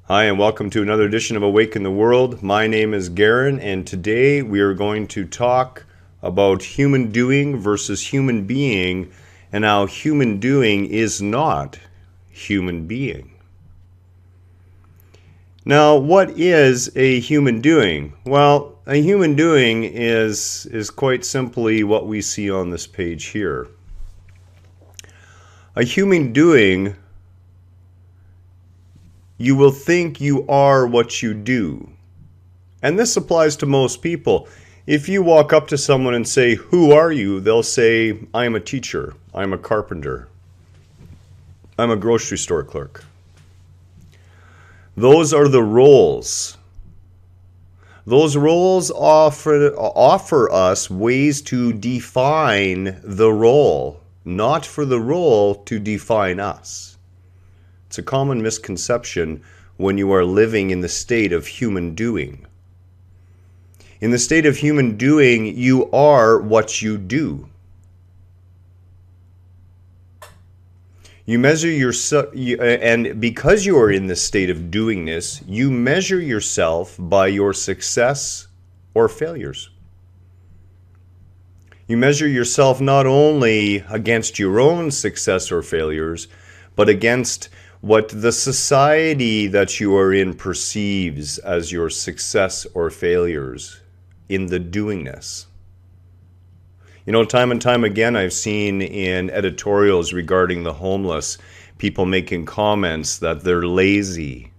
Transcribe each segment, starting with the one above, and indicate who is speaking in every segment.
Speaker 1: Hi, and welcome to another edition of Awaken the World. My name is Garen, and today we are going to talk about human doing versus human being, and how human doing is not human being. Now, what is a human doing? Well, a human doing is quite simply what we see on this page here. A human doing, you will think you are what you do. And this applies to most people. If you walk up to someone and say, "Who are you?" they'll say, "I'm a teacher, I'm a carpenter, I'm a grocery store clerk." Those are the roles. Those roles offer us ways to define the role, not for the role to define us. It's a common misconception when you are living in the state of human doing. In the state of human doing, you are what you do. You measure yourself, and because you are in the state of doingness, you measure yourself by your success or failures. You measure yourself not only against your own success or failures, but against what the society that you are in perceives as your success or failures in the doingness. You know, time and time again, I've seen in editorials regarding the homeless, people making comments that they're lazy,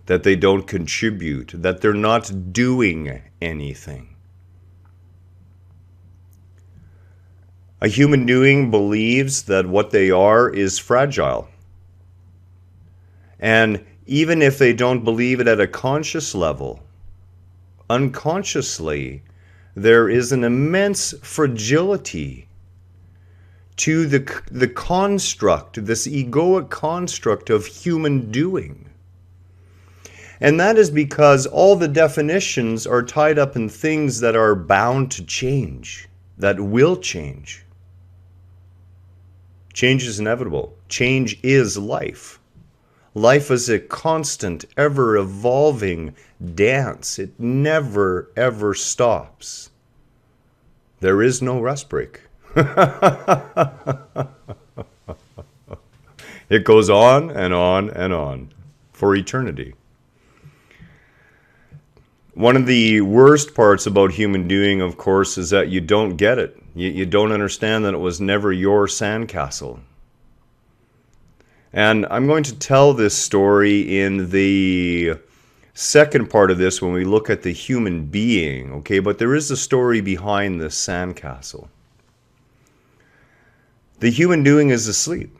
Speaker 1: that they don't contribute, that they're not doing anything. A human doing believes that what they are is fragile. And even if they don't believe it at a conscious level, unconsciously, there is an immense fragility to the construct, this egoic construct of human doing. And that is because all the definitions are tied up in things that are bound to change, that will change. Change is inevitable. Change is life. Life is a constant, ever-evolving dance. It never, ever stops. There is no rest break. It goes on and on and on for eternity. One of the worst parts about human doing, of course, is that you don't get it. You don't understand that it was never your sandcastle. And I'm going to tell this story in the second part of this when we look at the human being, okay? But there is a story behind this sandcastle. The human doing is asleep.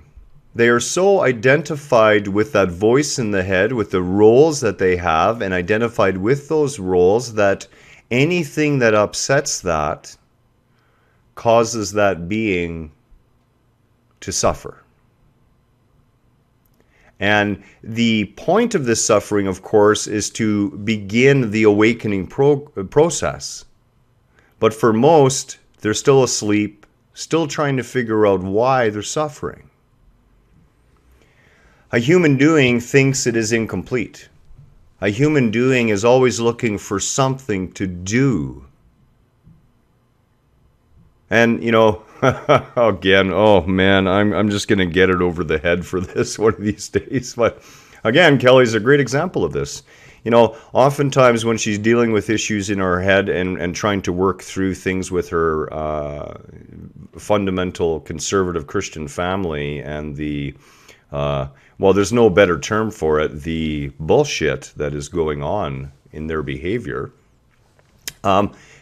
Speaker 1: They are so identified with that voice in the head, with the roles that they have, and identified with those roles that anything that upsets that causes that being to suffer. And the point of this suffering, of course, is to begin the awakening process. But for most, they're still asleep, still trying to figure out why they're suffering. A human doing thinks it is incomplete. A human doing is always looking for something to do. And, you know, again, oh man, I'm just going to get it over the head for this one of these days. But again, Kelly's a great example of this. You know, oftentimes when she's dealing with issues in her head and trying to work through things with her fundamental conservative Christian family and the, well, there's no better term for it, the bullshit that is going on in their behavior,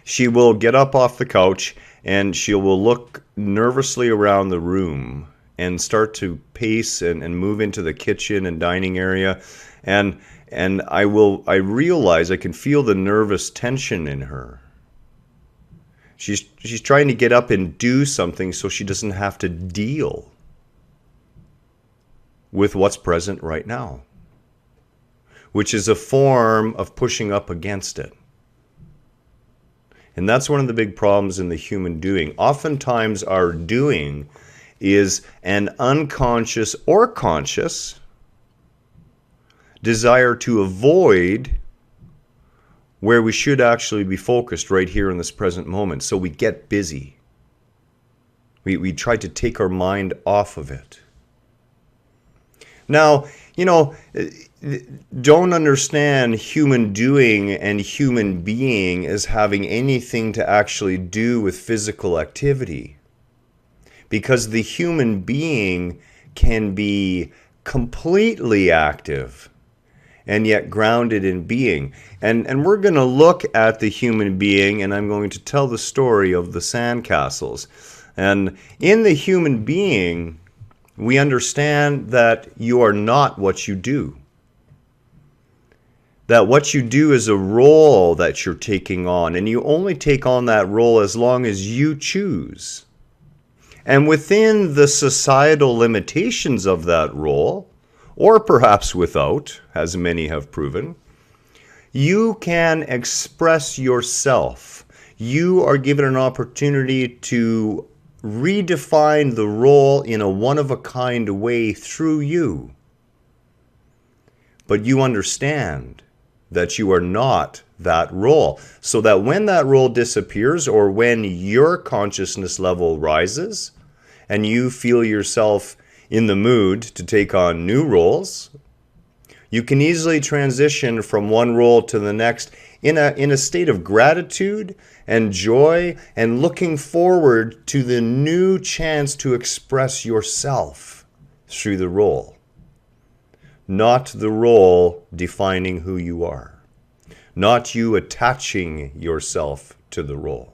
Speaker 1: she will get up off the couch and she will look nervously around the room and start to pace and move into the kitchen and dining area. And I realize I can feel the nervous tension in her. She's trying to get up and do something so she doesn't have to deal with what's present right now, which is a form of pushing up against it. And that's one of the big problems in the human doing. Oftentimes our doing is an unconscious or conscious desire to avoid where we should actually be focused right here in this present moment. So we get busy. We try to take our mind off of it. Now, don't understand human doing and human being as having anything to actually do with physical activity. Because the human being can be completely active and yet grounded in being. And we're going to look at the human being, and I'm going to tell the story of the sandcastles. And in the human being, we understand that you are not what you do. That what you do is a role that you're taking on, and you only take on that role as long as you choose. And within the societal limitations of that role, or perhaps without, as many have proven, you can express yourself. You are given an opportunity to redefine the role in a one-of-a-kind way through you. But you understand that you are not that role. So that when that role disappears, or when your consciousness level rises, and you feel yourself in the mood to take on new roles, you can easily transition from one role to the next in a state of gratitude and joy, and looking forward to the new chance to express yourself through the role. Not the role defining who you are. Not you attaching yourself to the role.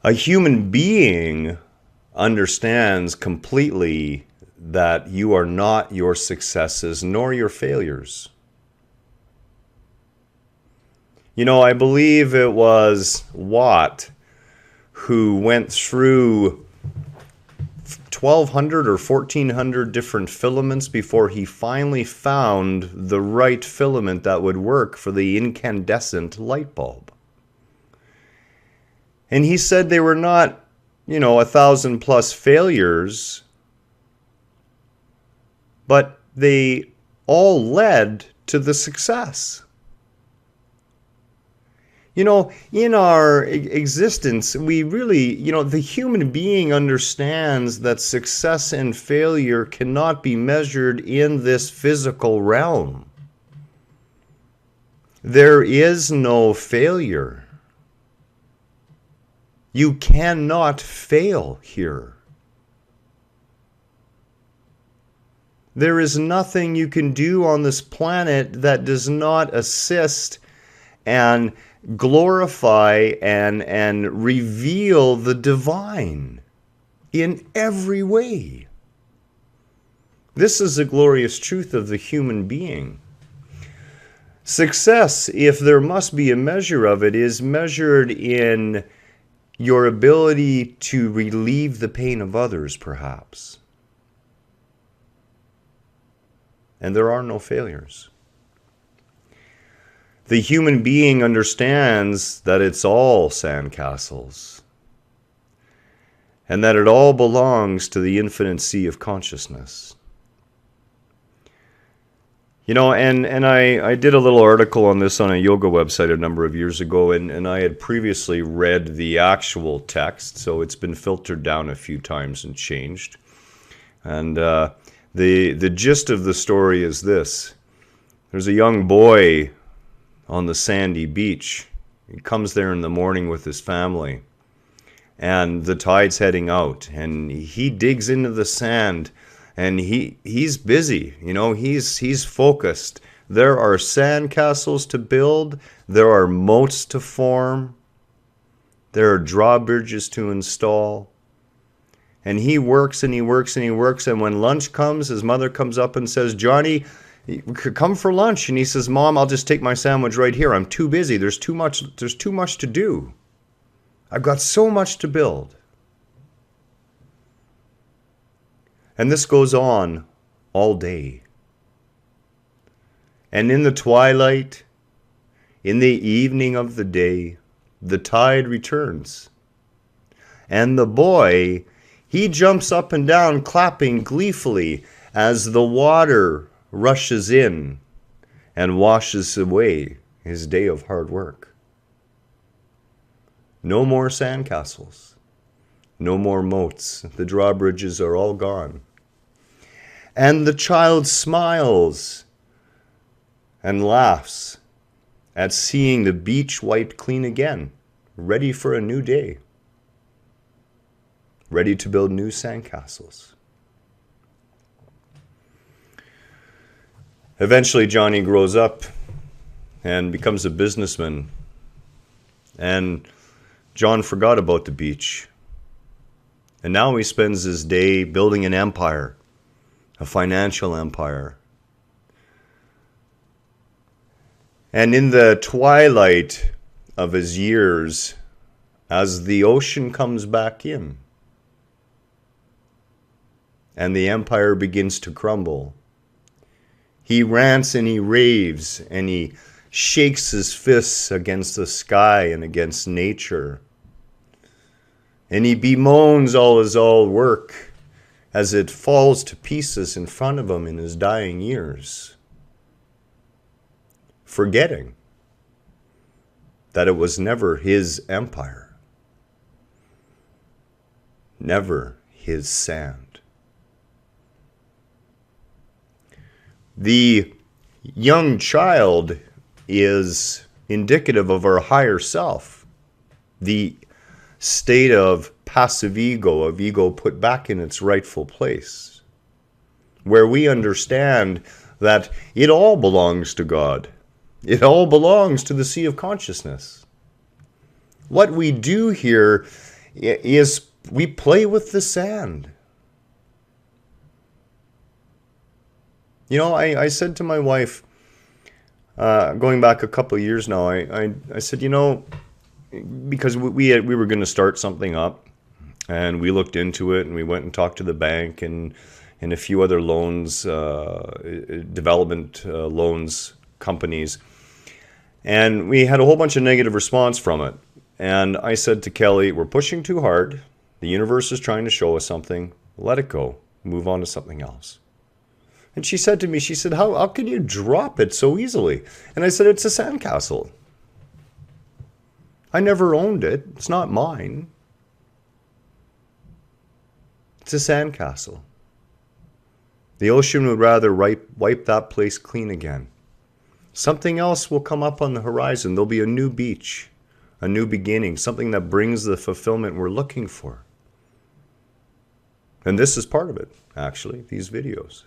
Speaker 1: A human being understands completely that you are not your successes nor your failures. I believe it was Watt who went through 1,200 or 1,400 different filaments before he finally found the right filament that would work for the incandescent light bulb. And he said they were not 1,000 plus failures, but they all led to the success. In our existence, we really, the human being understands that success and failure cannot be measured in this physical realm. There is no failure. You cannot fail here. There is nothing you can do on this planet that does not assist and glorify and reveal the divine in every way. This is the glorious truth of the human being. Success, if there must be a measure of it, is measured in your ability to relieve the pain of others, perhaps. And there are no failures. The human being understands that it's all sandcastles, and that it all belongs to the infinite sea of consciousness. And I did a little article on this on a yoga website a number of years ago, and I had previously read the actual text, so it's been filtered down a few times and changed. And the gist of the story is this. There's a young boy on the sandy beach. He comes there in the morning with his family, and the tide's heading out, and he digs into the sand, and he's busy. He's focused. There are sandcastles to build. There are moats to form. There are drawbridges to install. And he works and he works and he works, and when lunch comes, his mother comes up and says, "Johnny, come for lunch." And he says, "Mom, I'll just take my sandwich right here. I'm too busy. There's too much to do. I've got so much to build." And this goes on all day. And in the twilight, in the evening of the day, the tide returns. And the boy, he jumps up and down, clapping gleefully as the water rushes in and washes away his day of hard work. No more sandcastles. No more moats. The drawbridges are all gone. And the child smiles and laughs at seeing the beach wiped clean again, ready for a new day, ready to build new sandcastles. Eventually, Johnny grows up and becomes a businessman. And John forgot about the beach. And now he spends his day building an empire, a financial empire. And in the twilight of his years, as the ocean comes back in, and the empire begins to crumble, he rants and he raves and he shakes his fists against the sky and against nature. And he bemoans all his old work as it falls to pieces in front of him in his dying years, forgetting that it was never his empire, never his sand. The young child is indicative of our higher self, the state of passive ego, of ego put back in its rightful place, where we understand that it all belongs to God. It all belongs to the sea of consciousness. What we do here is we play with the sand. You know, I said to my wife, going back a couple of years now, I said, you know, because we were going to start something up, and we looked into it, and we went and talked to the bank and a few other loans, development loans companies, and we had a whole bunch of negative response from it. And I said to Kelly, we're pushing too hard. The universe is trying to show us something. Let it go. Move on to something else. And she said to me, she said, how can you drop it so easily? And I said, it's a sandcastle. I never owned it. It's not mine. It's a sandcastle. The ocean would rather wipe that place clean again. Something else will come up on the horizon. There'll be a new beach, a new beginning, something that brings the fulfillment we're looking for. And this is part of it, actually, these videos.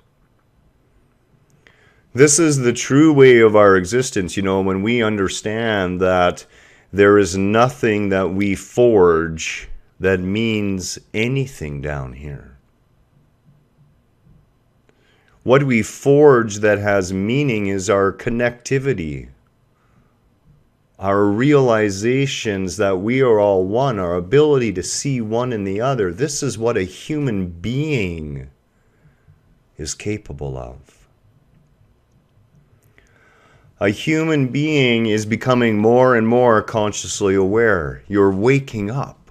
Speaker 1: This is the true way of our existence, you know, when we understand that there is nothing that we forge that means anything down here. What we forge that has meaning is our connectivity, our realizations that we are all one, our ability to see one in the other. This is what a human being is capable of. A human being is becoming more and more consciously aware. You're waking up.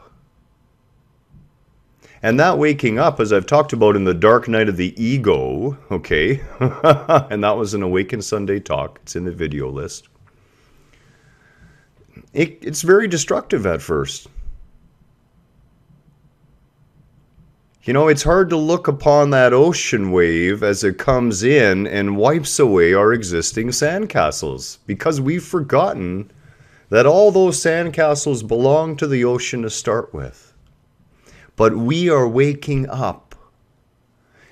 Speaker 1: And that waking up, as I've talked about in the dark night of the ego, okay, and that was an Awaken Sunday talk. It's in the video list. It's very destructive at first. You know, it's hard to look upon that ocean wave as it comes in and wipes away our existing sandcastles, because we've forgotten that all those sandcastles belong to the ocean to start with. But we are waking up.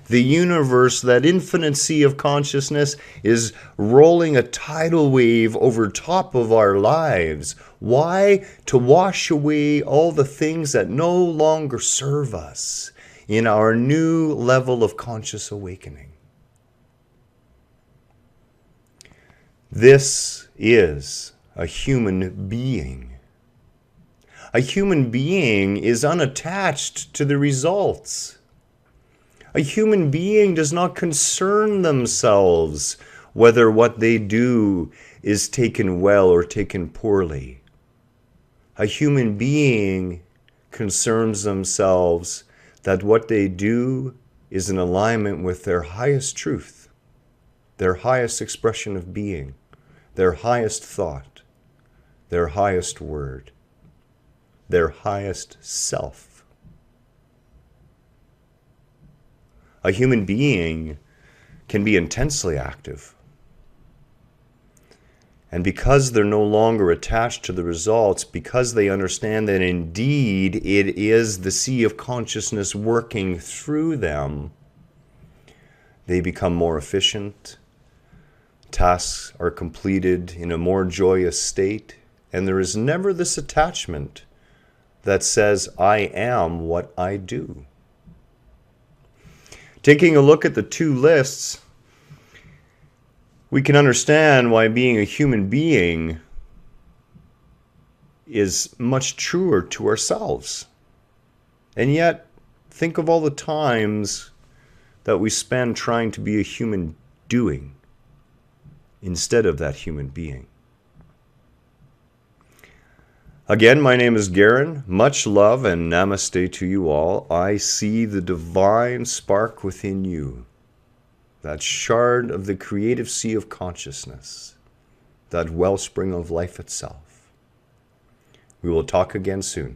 Speaker 1: The universe, that infinite sea of consciousness, is rolling a tidal wave over top of our lives. Why? To wash away all the things that no longer serve us in our new level of conscious awakening. This is a human being. A human being is unattached to the results. A human being does not concern themselves whether what they do is taken well or taken poorly. A human being concerns themselves that what they do is in alignment with their highest truth, their highest expression of being, their highest thought, their highest word, their highest self. A human being can be intensely active. And because they're no longer attached to the results, because they understand that indeed it is the sea of consciousness working through them, they become more efficient. Tasks are completed in a more joyous state, and there is never this attachment that says, I am what I do. Taking a look at the two lists, we can understand why being a human being is much truer to ourselves. And yet, think of all the times that we spend trying to be a human doing instead of that human being. Again, my name is Garen. Much love and namaste to you all. I see the divine spark within you, that shard of the creative sea of consciousness, that wellspring of life itself. We will talk again soon.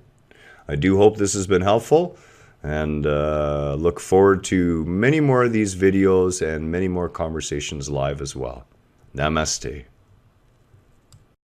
Speaker 1: I do hope this has been helpful, and look forward to many more of these videos and many more conversations live as well. Namaste.